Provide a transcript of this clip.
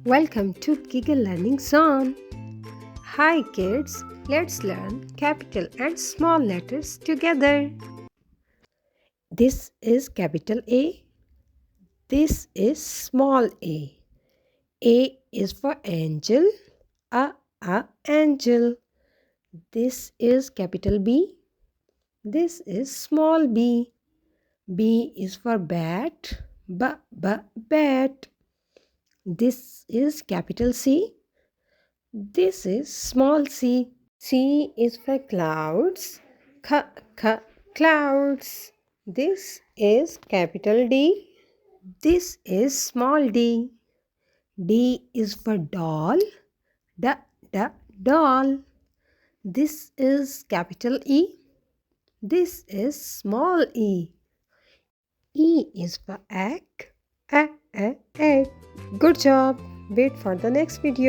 Welcome to Giggle Learning Zone. Hi kids, let's learn capital and small letters together. This is capital A. This is small a. A is for angel. Angel. This is capital B. This is small b. B is for bat. Bat. This is capital C. This is small c. C is for clouds. Clouds. This is capital D. This is small d. D is for doll. Doll. This is capital E. This is small e. E is for egg. Egg. Good job. Wait for the next video.